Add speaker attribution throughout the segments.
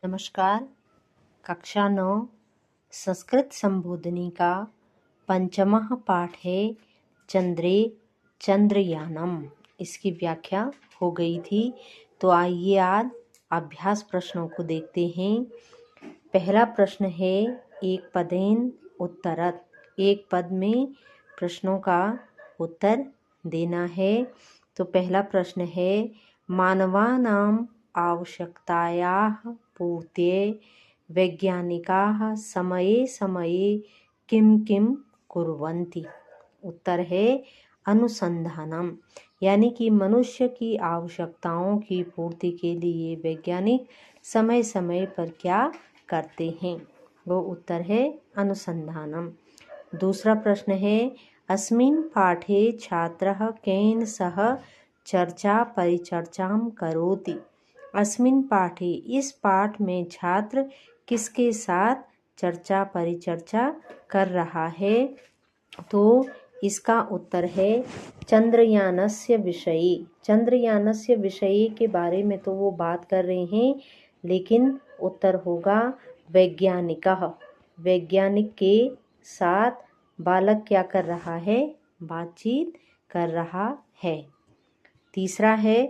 Speaker 1: नमस्कार। कक्षा 9 संस्कृत संबोधनी का पंचमः पाठ है चंद्रे चंद्रयानम। इसकी व्याख्या हो गई थी, तो आइए आज अभ्यास प्रश्नों को देखते हैं। पहला प्रश्न है एक पदेन उत्तरत। एक पद में प्रश्नों का उत्तर देना है। तो पहला प्रश्न है मानवानां आवश्यकतायाः पूर्त्यै वैज्ञानिकाः समये समये किं किं कुर्वन्ति। उत्तर है अनुसंधानम, यानी कि मनुष्य की आवश्यकताओं की पूर्ति के लिए वैज्ञानिक समय समय पर क्या करते हैं। वो उत्तर है अनुसंधानम। दूसरा प्रश्न है अस्मिन् पाठे छात्रः केन सह चर्चा परिचर्चां करोति। अस्मिन् पाठे, इस पाठ में छात्र किसके साथ चर्चा परिचर्चा कर रहा है। तो इसका उत्तर है चंद्रयानस्य विषये। चंद्रयानस्य विषय के बारे में तो वो बात कर रहे हैं, लेकिन उत्तर होगा वैज्ञानिकः। वैज्ञानिक के साथ बालक क्या कर रहा है, बातचीत कर रहा है। तीसरा है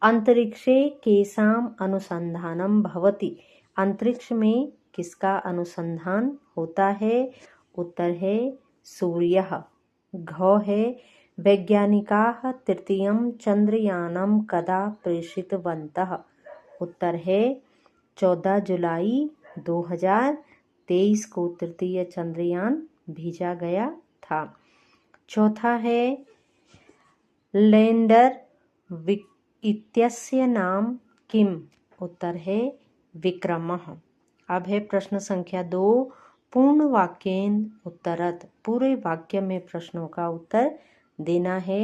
Speaker 1: अंतरिक्षे केषाम् अनुसंधानं भवति। अंतरिक्ष में किसका अनुसंधान होता है। उत्तर है सूर्यः। घ है वैज्ञानिकाः तृतीयं चंद्रयानं कदा प्रेषितवन्तः। उत्तर है 14 जुलाई 2023 को तृतीय चंद्रयान भेजा गया था। चौथा है लैंडर इत्यस्य नाम किम। उत्तर है विक्रमः। अब है प्रश्न संख्या 2 पूर्ण वाक्येन उत्तरत। पूरे वाक्य में प्रश्नों का उत्तर देना है।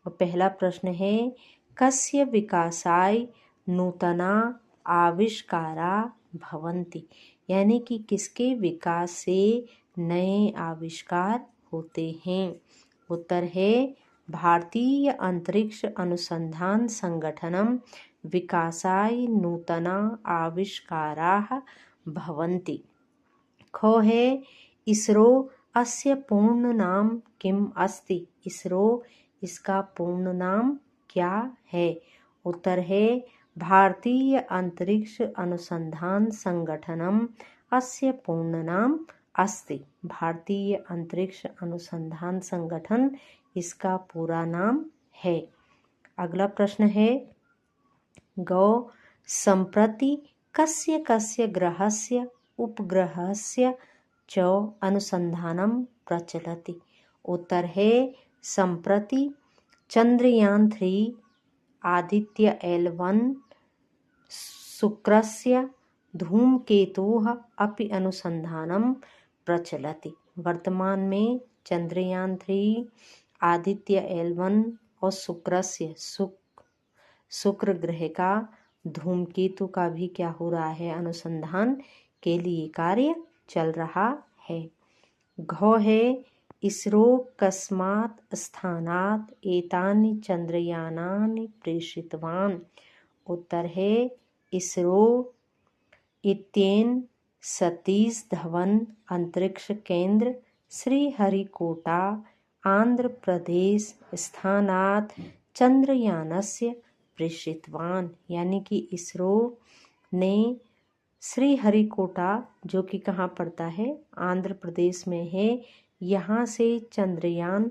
Speaker 1: और पहला प्रश्न है कस्य विकासाय नूतना आविष्कारा भवन्ति, यानी कि किसके विकास से नए आविष्कार होते हैं। उत्तर है भारतीय अंतरिक्ष अनुसंधान संगठनम विकासाय नूतना आविष्काराः भवन्ति। ख है इसरो अस्य पूर्ण नाम किम अस्ति। इसरो, इसका पूर्ण नाम क्या है। उत्तर है भारतीय अंतरिक्ष अनुसंधान संगठनम अस्य पूर्ण नाम अस्ति। भारतीय अंतरिक्ष अनुसंधान संगठन इसका पूरा नाम है। अगला प्रश्न है गौ संप्रति कस्य कस्य ग्रहस्य उपग्रहस्य च अनुसंधानं प्रचलति। उत्तर है संप्रति चंद्रयान 3 आदित्य L1 शुक्रस्य धूमकेतुः अपि अनुसंधानं प्रचलति। वर्तमान में चंद्रयान 3 आदित्य L1 और शुक्र ग्रह का धूमकेतु का भी क्या हो रहा है, अनुसंधान के लिए कार्य चल रहा है। घ है इसरो कस्मात् स्थानात् एतानि चंद्रयानानि प्रेषितवान्। उत्तर है इसरो इत्येन सतीश धवन अंतरिक्ष केंद्र श्रीहरिकोटा आंध्र प्रदेश स्थानात् चंद्रयानस्य प्रेषितवान्, यानी कि इसरो ने श्रीहरिकोटा, जो कि कहाँ पड़ता है, आंध्र प्रदेश में है, यहाँ से चंद्रयान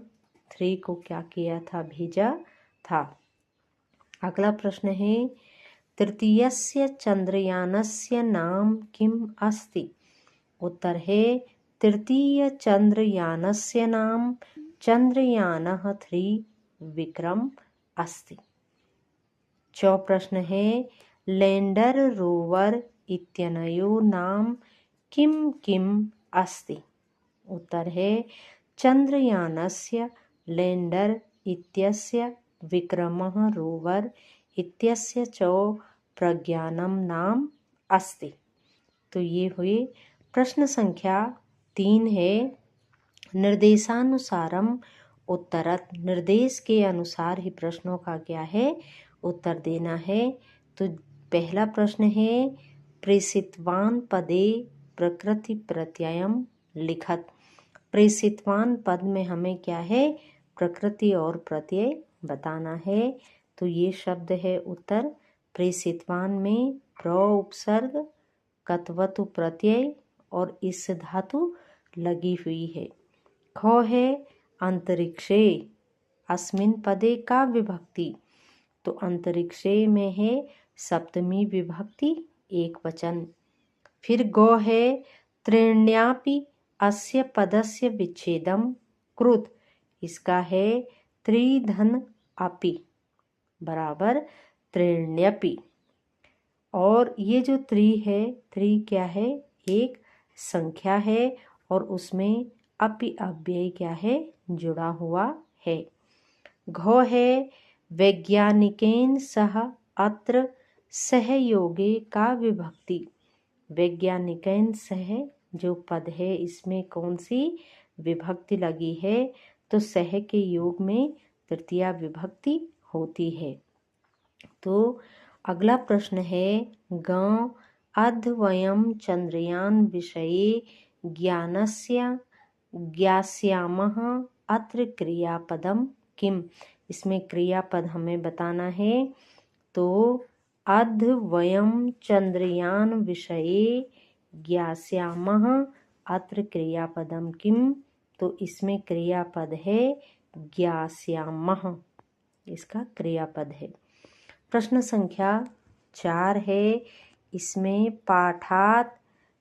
Speaker 1: 3 को क्या किया था, भेजा था। अगला प्रश्न है तृतीयस्य चंद्रयानस्य नाम किम अस्ति। उत्तर है तृतीय चंद्रयानस्य नाम चंद्रयानः 3 विक्रम अस्ति। चौ प्रश्न है लैंडर रोवर इत्यनयो नाम किम किम अस्ति। उत्तर है चंद्रयानस्य लैंडर इत्यस्य विक्रमः रोवर इत्यस्य च प्रज्ञानम नाम अस्ति। तो ये हुए प्रश्न संख्या 3 है निर्देशानुसारम उत्तरत। निर्देश के अनुसार ही प्रश्नों का क्या है, उत्तर देना है। तो पहला प्रश्न है प्रेषितवान पदे प्रकृति प्रत्ययम लिखत। प्रेषितवान पद में हमें क्या है, प्रकृति और प्रत्यय बताना है। तो ये शब्द है उत्तर। प्रेषितवान में प्र उपसर्ग, कत्वतु प्रत्यय और इस धातु लगी हुई है। ख है अंतरिक्षे अस्मिन पदे का विभक्ति। तो अंतरिक्षे में है सप्तमी विभक्ति एक वचन। फिर गो है त्रीण्यापि अस्य पदस्य विच्छेदम कृत। इसका है त्रिधन अपि बराबर त्रीण्यपि। और ये जो त्रि है, त्रि क्या है, एक संख्या है और उसमें अपि अव्यय क्या है, जुड़ा हुआ है। घो है वैज्ञानिकेन सह अत्र सहयोगे का विभक्ति। वैज्ञानिकेन सह जो पद है इसमें कौन सी विभक्ति लगी है, तो सह के योग में तृतीया विभक्ति होती है। तो अगला प्रश्न है ग अध वयम चंद्रयान विषये ज्ञास्यामः अत्र क्रियापदम किम। इसमें क्रियापद हमें बताना है। तो अध वयम चंद्रयान विषये ज्ञास्यामः अत्र क्रियापदम किम। तो इसमें क्रियापद है ज्ञास्यामः, इसका क्रियापद है। प्रश्न संख्या 4 है। इसमें पाठात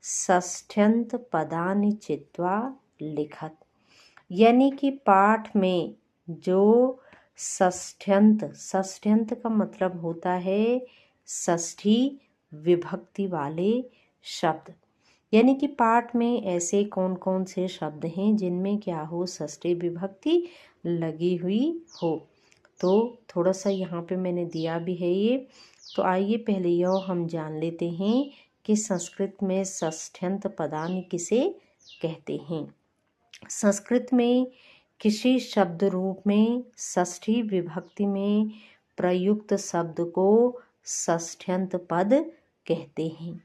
Speaker 1: षष्ठ्यंत पदानि चित्वा लिखत। यानी कि पाठ में जो षष्ठ्यंत का मतलब होता है षष्ठी विभक्ति वाले शब्द। यानी कि पाठ में ऐसे कौन कौन से शब्द हैं जिनमें क्या हो, षष्ठी विभक्ति लगी हुई हो। तो थोड़ा सा यहाँ पे मैंने दिया भी है ये। तो आइए पहले यह हम जान लेते हैं कि संस्कृत में षष्ठ्यंत पदानि किसे कहते हैं। संस्कृत में किसी शब्द रूप में षष्ठी विभक्ति में प्रयुक्त शब्द को षष्ठ्यंत पद कहते हैं।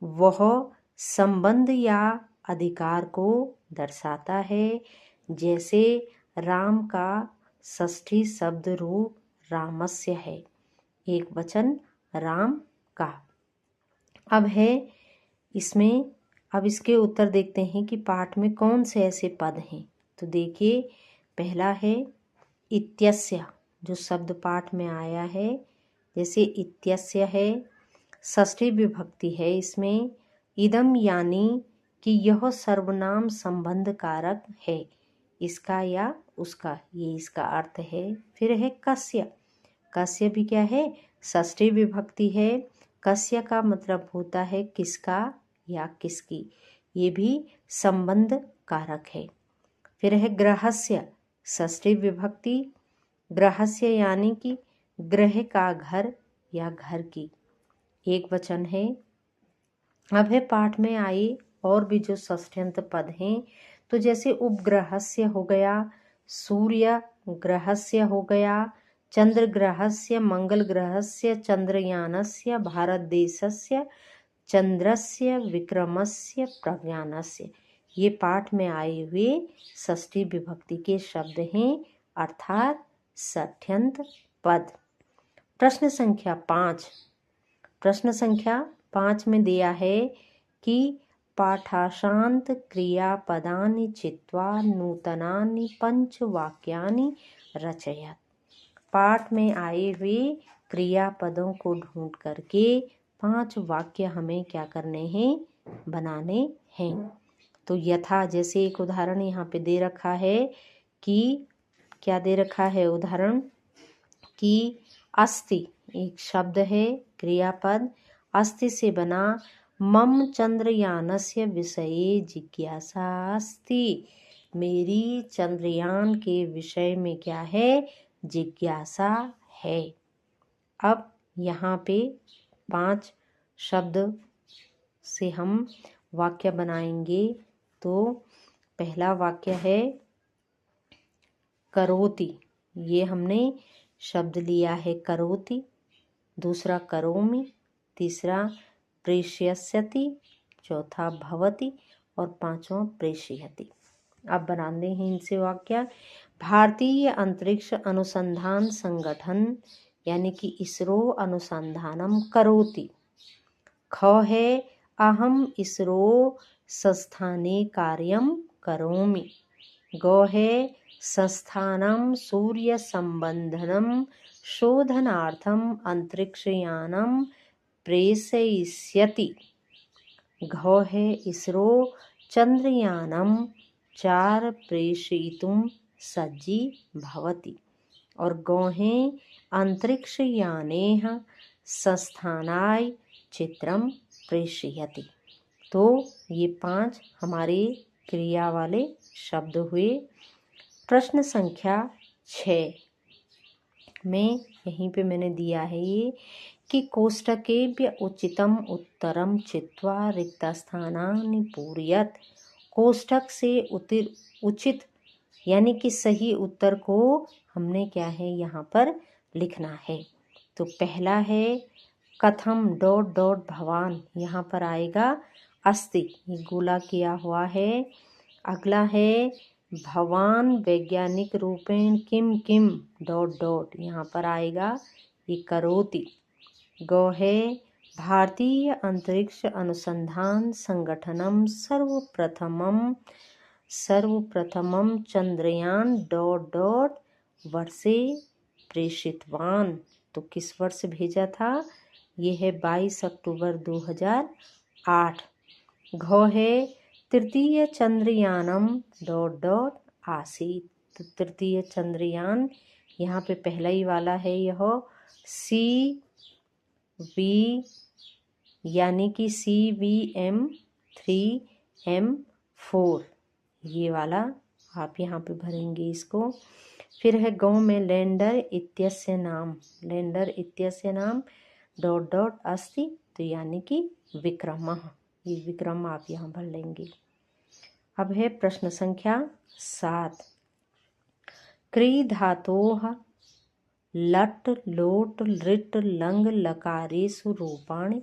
Speaker 1: वह संबंध या अधिकार को दर्शाता है। जैसे राम का षष्ठी शब्द रूप रामस्य है, एक वचन राम का। अब है इसमें, अब इसके उत्तर देखते हैं कि पाठ में कौन से ऐसे पद हैं। तो देखिए पहला है इत्यस्य, जो शब्द पाठ में आया है। जैसे इत्यस्य है, षष्ठी विभक्ति है इसमें। इदम यानी कि यह सर्वनाम संबंध कारक है, इसका या उसका, ये इसका अर्थ है। फिर है कस्य। कस्य भी क्या है, षष्ठी विभक्ति है। कस्य का मतलब होता है किसका या किसकी, ये भी संबंध कारक है। फिर है गृहस्य, षष्ठी विभक्ति। गृहस्य यानी कि गृह का घर या घर की, एक वचन है। अब है पाठ में आई और भी जो षष्ठ्यंत पद हैं। तो जैसे उपग्रहस्य हो गया, सूर्य ग्रहस्य हो गया, चंद्र ग्रहस्य, मंगल ग्रहस्य, चंद्रयानस्य, भारत देशस्य, चंद्रस्य, विक्रमस्य, प्रज्ञानस्य, ये पाठ में आए हुए षष्ठी विभक्ति के शब्द हैं, अर्थात षष्ठ्यंत पद। प्रश्न संख्या 5। प्रश्न संख्या 5 में दिया है कि पाठाशांत क्रियापदानि चित्वा नूतनानि पंचवाक्यानि रचयत। पाठ में आए हुए क्रियापदों को ढूंढ करके 5 वाक्य हमें क्या करने हैं, बनाने हैं। तो यथा, जैसे एक उदाहरण यहाँ पे दे रखा है कि क्या दे रखा है उदाहरण, कि अस्ति एक शब्द है, क्रियापद। अस्ति से बना मम चंद्रयानस्य विषये जिज्ञासा अस्ति। मेरी चंद्रयान के विषय में क्या है, जिज्ञासा है। अब यहाँ पे 5 शब्द से हम वाक्य बनाएंगे। तो पहला वाक्य है करोति, ये हमने शब्द लिया है करोति। दूसरा करोमि, तीसरा प्रेष्यस्यति, चौथा भवति और पांचवा प्रेषयति। अब बनाते हैं इनसे वाक्य। भारतीय अंतरिक्ष अनुसंधान संगठन यानी कि इसरो अनुसंधानम करोति। ख है अहम इसरो संस्थाने कार्यं करोमि। ग है संस्थानं सूर्य संबंधनं शोधनार्थम अंतरिक्षयानं प्रेषयिष्यति। घ है इसरो चंद्रयानं 4 प्रेषयितुं सज्जी भवति। और ग है अंतरिक्षयानेह संस्थानाय चित्रम प्रेषयति। तो ये 5 हमारे क्रिया वाले शब्द हुए। प्रश्न संख्या 6 में यहीं पे मैंने दिया है ये कि कोष्टकेभ्य उचितम उत्तरम चित्वा रिक्तस्थानानि पूरयत। कोष्टक से उचित यानी कि सही उत्तर को हमने क्या है यहाँ पर लिखना है। तो पहला है कथम ... भवान, यहाँ पर आएगा अस्ति, ये गोला किया हुआ है। अगला है भवान वैज्ञानिक रूपेण किम किम ... यहाँ पर आएगा ये करोति। ग है भारतीय अंतरिक्ष अनुसंधान संगठनम सर्वप्रथमम चंद्रयान ... वर्षे प्रेषितवान। तो किस वर्ष भेजा था? ये है 22 अक्टूबर 2008। घ है तृतीय चंद्रयानम ... आसीत। तो तृतीय चंद्रयान यहाँ पे पहला ही वाला है, यह CV यानी कि CVM-3M-4, ये वाला आप यहाँ पे भरेंगे इसको। फिर है गाँव में लैंडर इत्यस्य नाम ... अस्ति, तो यानी कि विक्रमः, ये विक्रम आप यहाँ भर लेंगे। अब है प्रश्न संख्या 7। क्री धातोः लट् लोट लृट् लंग लकारेषु रूपाणि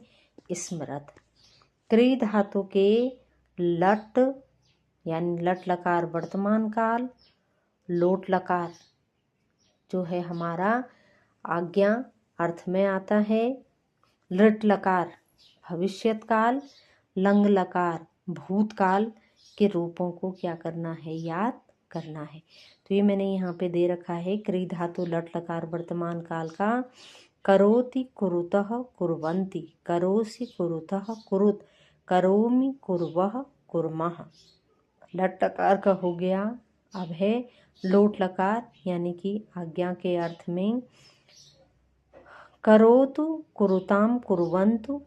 Speaker 1: स्मरत। क्री धातु के लट यानी लट लकार वर्तमान काल, लोट लकार जो है हमारा आज्ञा अर्थ में आता है, लृट लकार भविष्यत काल, लंग लकार भूतकाल के रूपों को क्या करना है? याद करना है। तो ये मैंने यहाँ पे दे रखा है क्री धातु लट लकार वर्तमान काल का करोति कुरुतः कुर्वन्ति, करोसि कुरुतः कुरुत, करोमि कुर्वः कुर्मः। लट लकार का हो गया। अब है लोट लकार यानी कि आज्ञा के अर्थ में करोतु कुरुताम कुर्वन्तु,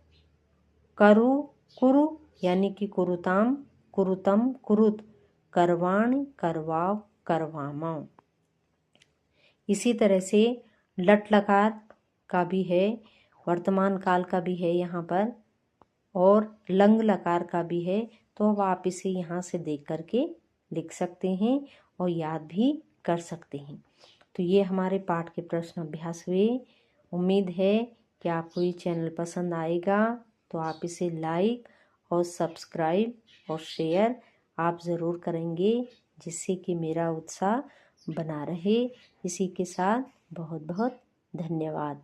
Speaker 1: करो कुरु यानी कि कुरुताम कुरुतम कुरुत, करवाणि करवाव करवामा। इसी तरह से लट लकार का भी है, वर्तमान काल का भी है यहाँ पर, और लंग लकार का भी है। तो अब आप इसे यहाँ से देख करके लिख सकते हैं और याद भी कर सकते हैं। तो ये हमारे पाठ के प्रश्न अभ्यास हुए। उम्मीद है कि आपको ये चैनल पसंद आएगा, तो आप इसे लाइक और सब्सक्राइब और शेयर आप ज़रूर करेंगे, जिससे कि मेरा उत्साह बना रहे। इसी के साथ बहुत बहुत धन्यवाद।